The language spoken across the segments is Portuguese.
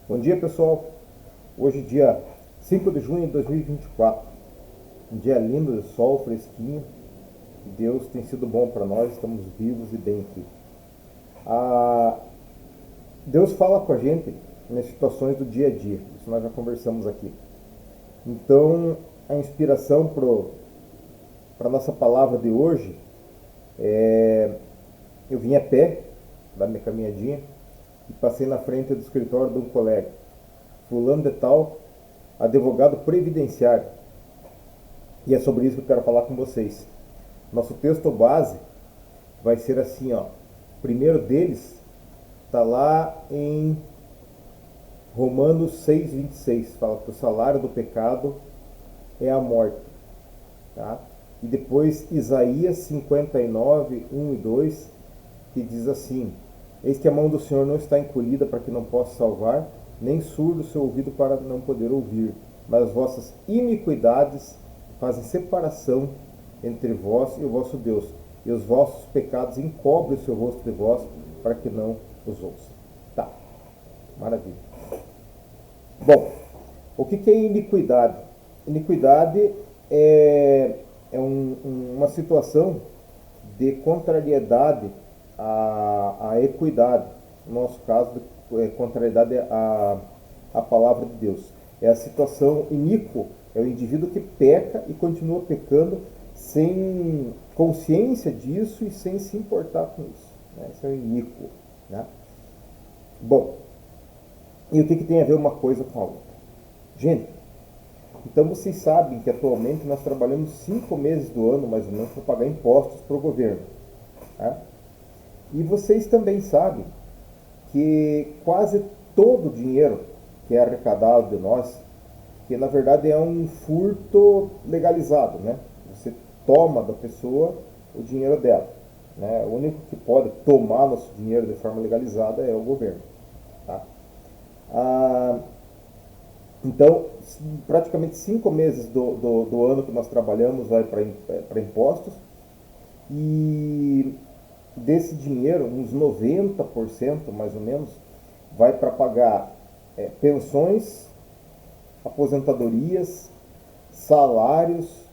Bom dia, pessoal. Hoje, dia 5 de junho de 2024. Um dia lindo de sol, fresquinho. Deus tem sido bom para nós, estamos vivos e bem aqui. Ah, Deus fala com a gente nas situações do dia a dia. Isso nós já conversamos aqui. Então, a inspiração para a nossa palavra de hoje é... Eu vim a pé, da minha caminhadinha, e passei na frente do escritório de um colega. Fulano de tal, advogado previdenciário. E é sobre isso que eu quero falar com vocês. Nosso texto base vai ser assim, ó. O primeiro deles está lá em Romanos 6:26. Fala que o salário do pecado é a morte. Tá? E depois Isaías 59, 1 e 2, que diz assim: Eis que a mão do Senhor não está encolhida para que não possa salvar, nem surdo o seu ouvido para não poder ouvir. Mas as vossas iniquidades fazem separação entre vós e o vosso Deus, e os vossos pecados encobrem o seu rosto de vós, para que não os ouça. Tá, maravilha. Bom, o que é iniquidade? Iniquidade é uma situação de contrariedade à equidade. No nosso caso, contrariedade à palavra de Deus. É a situação iníquo, é o indivíduo que peca e continua pecando sem consciência disso e sem se importar com isso. Né? Isso é o iníquo. Né? Bom, e o que tem a ver uma coisa com a outra? Gente, então vocês sabem que atualmente nós trabalhamos 5 meses do ano, mais ou menos, para pagar impostos para o governo. Tá? E vocês também sabem que quase todo o dinheiro que é arrecadado de nós, que na verdade é um furto legalizado, né? Você toma da pessoa o dinheiro dela. Né? O único que pode tomar nosso dinheiro de forma legalizada é o governo. Tá? Então, praticamente 5 meses do ano que nós trabalhamos vai para impostos, e desse dinheiro, uns 90% mais ou menos, vai para pagar pensões, aposentadorias, salários,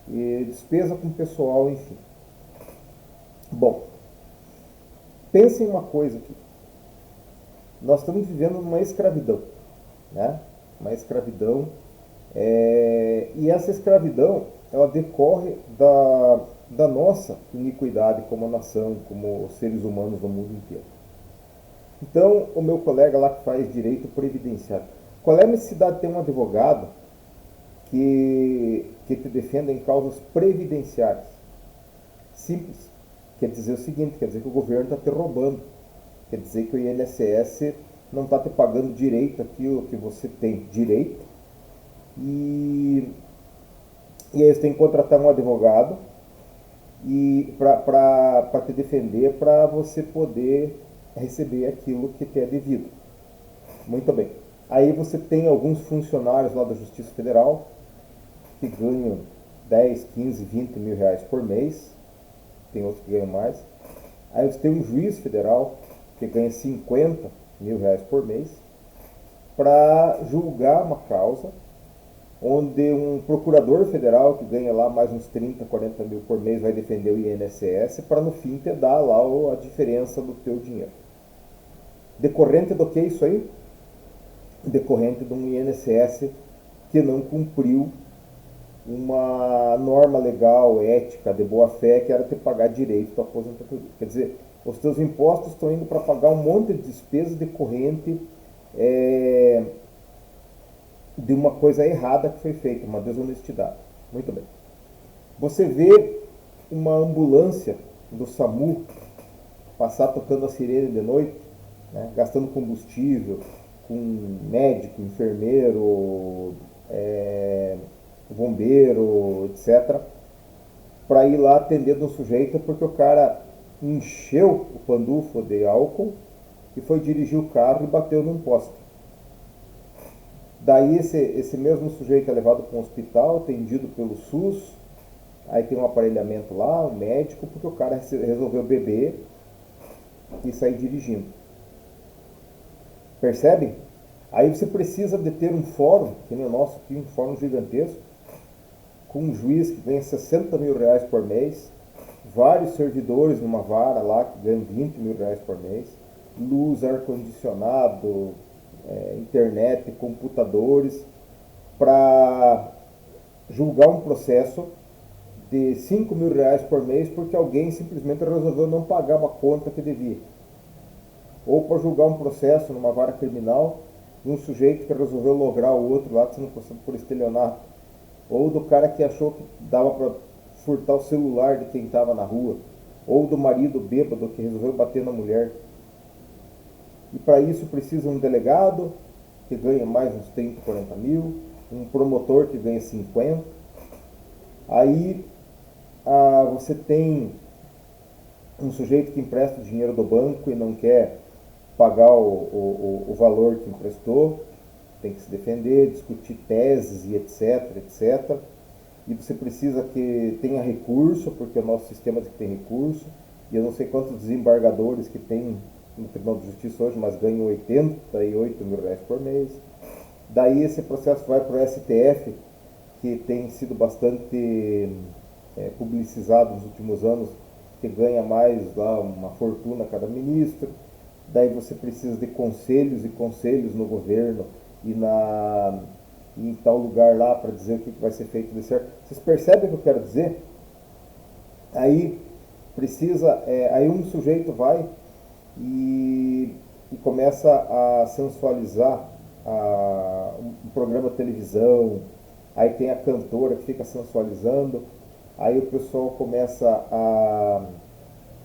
e despesa com pessoal, enfim. Bom, pensem uma coisa aqui. Nós estamos vivendo numa escravidão, né? Uma escravidão, e essa escravidão ela decorre da nossa iniquidade como nação, como seres humanos do mundo inteiro. Então, o meu colega lá que faz direito previdenciário, qual é a necessidade de ter um advogado que te defenda em causas previdenciárias? Simples. Quer dizer o seguinte, quer dizer que o governo está te roubando. Quer dizer que o INSS não está te pagando direito aquilo que você tem direito. E aí você tem que contratar um advogado para te defender, para você poder receber aquilo que te é devido. Muito bem. Aí você tem alguns funcionários lá da Justiça Federal que ganham 10, 15, 20 mil reais por mês. Tem outros que ganham mais. Aí você tem um juiz federal que ganha 50 mil reais por mês para julgar uma causa, onde um procurador federal que ganha lá mais uns 30, 40 mil por mês vai defender o INSS para no fim te dar lá a diferença do teu dinheiro. Decorrente do que isso aí? Decorrente de um INSS que não cumpriu uma norma legal, ética, de boa fé, que era te pagar direito da aposentadoria. Quer dizer, os teus impostos estão indo para pagar um monte de despesas decorrente de uma coisa errada que foi feita, uma desonestidade. Muito bem. Você vê uma ambulância do SAMU passar tocando a sirene de noite, né, gastando combustível, com médico, enfermeiro, bombeiro, etc., para ir lá atender um sujeito porque o cara encheu o pandufo de álcool e foi dirigir o carro e bateu num poste. Daí esse mesmo sujeito é levado para um hospital, atendido pelo SUS, aí tem um aparelhamento lá, um médico, porque o cara resolveu beber e sair dirigindo. Percebem? Aí você precisa de ter um fórum, que nem o nosso aqui, um fórum gigantesco, com um juiz que ganha 60 mil reais por mês, vários servidores numa vara lá que ganham 20 mil reais por mês, luz, ar-condicionado, internet, computadores, para julgar um processo de 5 mil reais por mês porque alguém simplesmente resolveu não pagar uma conta que devia. Ou para julgar um processo numa vara criminal de um sujeito que resolveu lograr o outro lá sendo processado por estelionato. Ou do cara que achou que dava para furtar o celular de quem estava na rua. Ou do marido bêbado que resolveu bater na mulher. E para isso precisa um delegado que ganha mais uns 30, 40 mil, um promotor que ganha 50. Aí você tem um sujeito que empresta o dinheiro do banco e não quer pagar o valor que emprestou, tem que se defender, discutir teses e etc, etc. E você precisa que tenha recurso, porque o nosso sistema tem recurso, e eu não sei quantos desembargadores que tem no Tribunal de Justiça hoje, mas ganham 88 mil reais por mês. Daí esse processo vai para o STF, que tem sido bastante publicizado nos últimos anos, que ganha mais lá uma fortuna cada ministro. Daí você precisa de conselhos e conselhos no governo e em tal lugar lá para dizer o que vai ser feito de certo. Vocês percebem o que eu quero dizer? Aí precisa, aí um sujeito vai e começa a sensualizar um programa de televisão, aí tem a cantora que fica sensualizando, aí o pessoal começa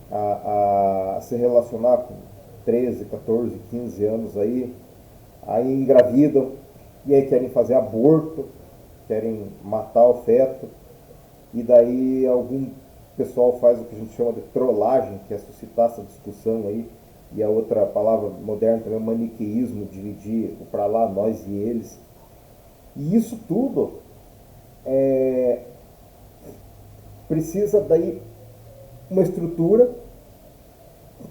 a se relacionar com 13, 14, 15 anos aí engravidam, e aí querem fazer aborto, querem matar o feto, e daí algum pessoal faz o que a gente chama de trollagem, que é suscitar essa discussão aí, e a outra palavra moderna também é maniqueísmo, dividir o para lá, nós e eles. E isso tudo precisa daí uma estrutura,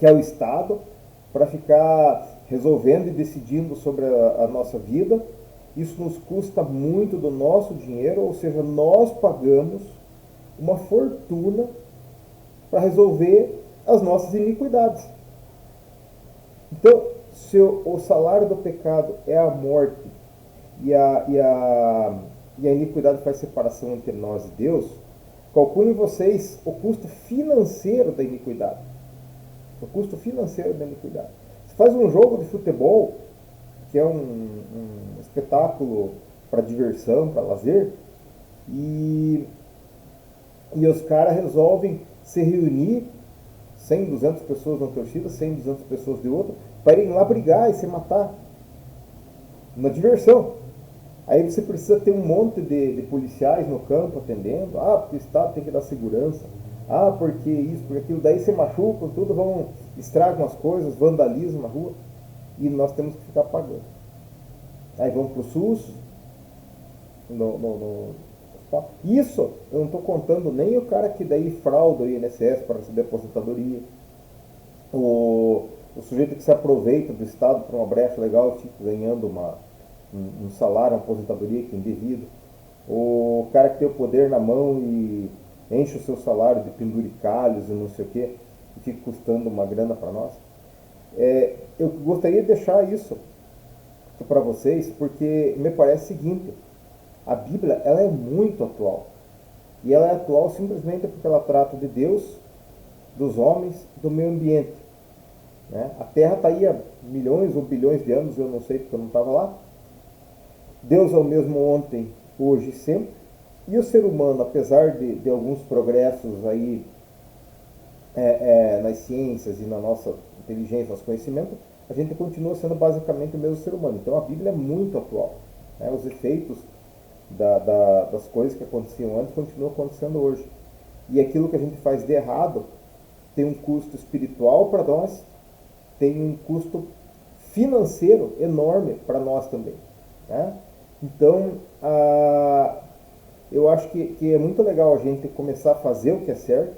que é o Estado, para ficar resolvendo e decidindo sobre a nossa vida. Isso nos custa muito do nosso dinheiro, ou seja, nós pagamos uma fortuna para resolver as nossas iniquidades. Então, se o salário do pecado é a morte e a iniquidade faz separação entre nós e Deus, calculem vocês o custo financeiro da iniquidade. O custo financeiro da iniquidade. Você faz um jogo de futebol, que é um espetáculo para diversão, para lazer, e os caras resolvem se reunir, 100, 200 pessoas na torcida, 100, 200 pessoas de outra, para irem lá brigar e se matar. Na diversão. Aí você precisa ter um monte de policiais no campo atendendo. Porque o Estado tem que dar segurança. Porque isso, porque aquilo. Daí se machucam, tudo, estragam as coisas, vandalismo na rua. E nós temos que ficar pagando. Aí vão para o SUS, Isso, eu não estou contando nem o cara que daí frauda o INSS para receber aposentadoria. O sujeito que se aproveita do Estado para uma brecha legal, fica ganhando um salário, uma aposentadoria que é indevido. O cara que tem o poder na mão e enche o seu salário de penduricalhos e não sei o que, e fica custando uma grana para nós. Eu gostaria de deixar isso para vocês, porque me parece o seguinte: a Bíblia ela é muito atual. E ela é atual simplesmente porque ela trata de Deus, dos homens, do meio ambiente. Né? A Terra está aí há milhões ou bilhões de anos, eu não sei porque eu não estava lá. Deus é o mesmo ontem, hoje e sempre. E o ser humano, apesar de alguns progressos aí nas ciências e na nossa inteligência, nosso conhecimento, a gente continua sendo basicamente o mesmo ser humano. Então a Bíblia é muito atual. Né? Os efeitos das coisas que aconteciam antes continuam acontecendo hoje. E aquilo que a gente faz de errado tem um custo espiritual para nós, tem um custo financeiro enorme para nós também. Né? Então, eu acho que é muito legal a gente começar a fazer o que é certo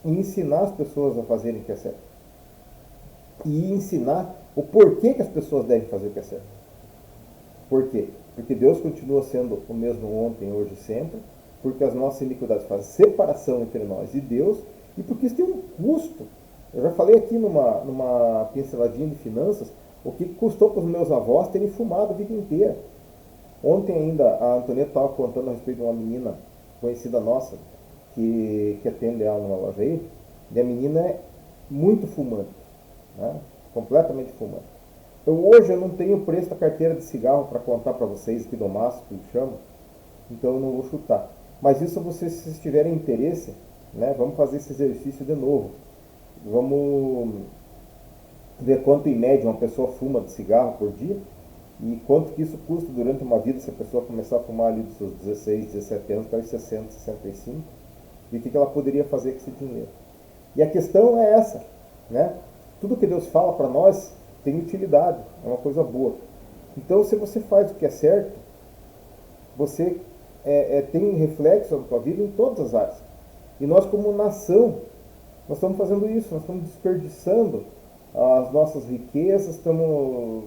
e ensinar as pessoas a fazerem o que é certo. E ensinar o porquê que as pessoas devem fazer o que é certo. Por quê? Porque Deus continua sendo o mesmo ontem, hoje e sempre, porque as nossas iniquidades fazem separação entre nós e Deus, e porque isso tem um custo. Eu já falei aqui numa pinceladinha de finanças, o que custou para os meus avós terem fumado a vida inteira. Ontem ainda a Antonieta estava contando a respeito de uma menina conhecida nossa, que atende ela numa loja aí, e a menina é muito fumante, né? Completamente fumante. Hoje eu não tenho o preço da carteira de cigarro para contar para vocês aqui do Márcio, que chama, então eu não vou chutar. Mas isso vocês, se vocês tiverem interesse, né, vamos fazer esse exercício de novo. Vamos ver quanto em média uma pessoa fuma de cigarro por dia e quanto que isso custa durante uma vida se a pessoa começar a fumar ali dos seus 16, 17 anos para os 60, 65, e o que ela poderia fazer com esse dinheiro. E a questão é essa, né? Tudo que Deus fala para nós tem utilidade, é uma coisa boa. Então, se você faz o que é certo, você tem reflexo na tua vida em todas as áreas. E nós, como nação, nós estamos fazendo isso, nós estamos desperdiçando as nossas riquezas, estamos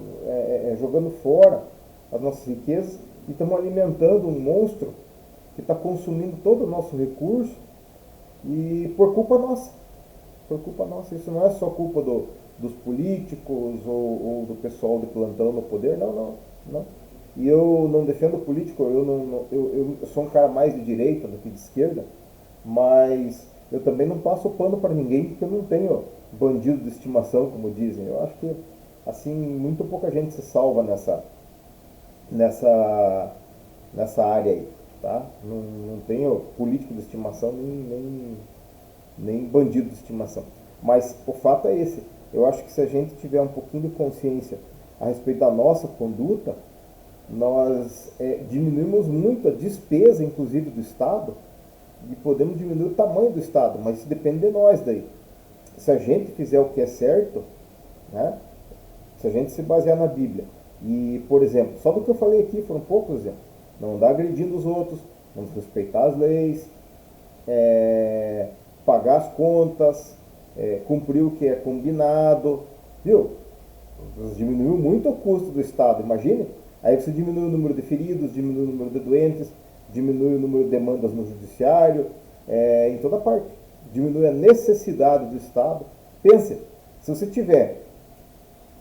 jogando fora as nossas riquezas e estamos alimentando um monstro que está consumindo todo o nosso recurso e por culpa nossa. Por culpa nossa. Isso não é só culpa dos políticos ou do pessoal de plantão no poder, não. E eu não defendo político, eu sou um cara mais de direita do que de esquerda, mas eu também não passo pano para ninguém porque eu não tenho bandido de estimação, como dizem. Eu acho que assim muito pouca gente se salva nessa área aí, tá? Não tenho político de estimação nem bandido de estimação. Mas o fato é esse. Eu acho que se a gente tiver um pouquinho de consciência a respeito da nossa conduta, nós diminuímos muito a despesa, inclusive, do Estado, e podemos diminuir o tamanho do Estado, mas isso depende de nós daí. Se a gente fizer o que é certo, né? Se a gente se basear na Bíblia, e, por exemplo, só do que eu falei aqui foram poucos exemplos, não andar agredindo os outros, vamos respeitar as leis, pagar as contas, cumprir o que é combinado, viu? Diminuiu muito o custo do Estado, imagine. Aí você diminui o número de feridos, diminui o número de doentes, diminui o número de demandas no judiciário, em toda parte. Diminui a necessidade do Estado. Pense, se você tiver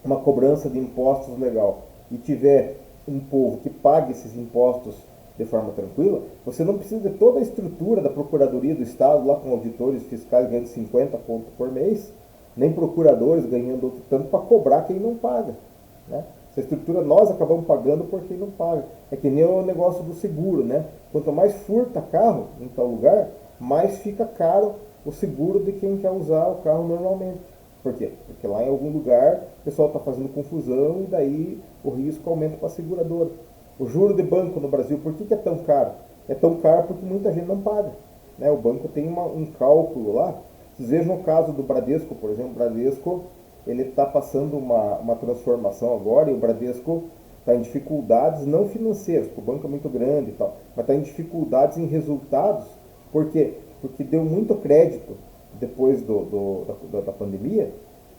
uma cobrança de impostos legal e tiver um povo que pague esses impostos de forma tranquila, você não precisa de toda a estrutura da Procuradoria do Estado, lá com auditores fiscais ganhando 50 pontos por mês, nem procuradores ganhando outro tanto para cobrar quem não paga, né? Essa estrutura nós acabamos pagando por quem não paga. É que nem o negócio do seguro, né? Quanto mais furta carro em tal lugar, mais fica caro o seguro de quem quer usar o carro normalmente. Por quê? Porque lá em algum lugar o pessoal está fazendo confusão e daí o risco aumenta para a seguradora. O juro de banco no Brasil, por que é tão caro? É tão caro porque muita gente não paga, né? O banco tem um cálculo lá. Vocês vejam o caso do Bradesco, por exemplo. O Bradesco ele está passando uma transformação agora e o Bradesco está em dificuldades não financeiras, porque o banco é muito grande e tal, mas está em dificuldades em resultados. Por quê? Porque deu muito crédito depois da pandemia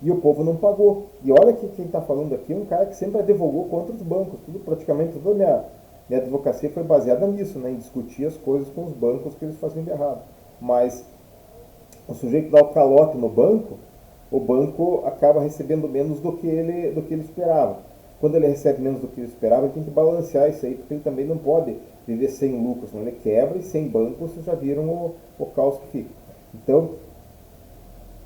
e o povo não pagou. E olha que quem está falando aqui é um cara que sempre advogou contra os bancos. Praticamente toda a minha advocacia foi baseada nisso, né, em discutir as coisas com os bancos que eles faziam de errado. Mas o sujeito dá o calote no banco, o banco acaba recebendo menos do que ele esperava. Quando ele recebe menos do que ele esperava, ele tem que balancear isso aí, porque ele também não pode viver sem lucro, senão ele quebra, e sem banco vocês já viram o caos que fica. Então,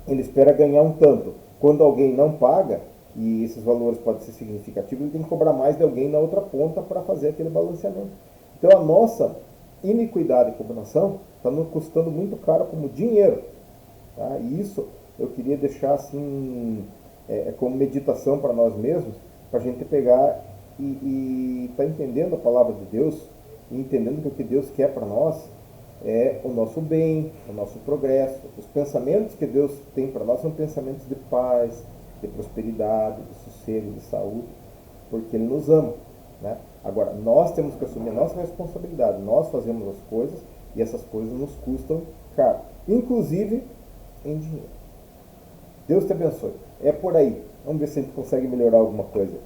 ele espera ganhar um tanto. Quando alguém não paga, e esses valores podem ser significativos, ele tem que cobrar mais de alguém na outra ponta para fazer aquele balanceamento. Então, a nossa iniquidade como nação está nos custando muito caro como dinheiro. Tá? E isso eu queria deixar assim como meditação para nós mesmos, para a gente pegar e tá entendendo a palavra de Deus e entendendo que o que Deus quer para nós é o nosso bem, o nosso progresso. Os pensamentos que Deus tem para nós são pensamentos de paz, de prosperidade, de sossego, de saúde, porque Ele nos ama, né? Agora, nós temos que assumir a nossa responsabilidade. Nós fazemos as coisas e essas coisas nos custam caro, inclusive em dinheiro. Deus te abençoe. É por aí. Vamos ver se a gente consegue melhorar alguma coisa.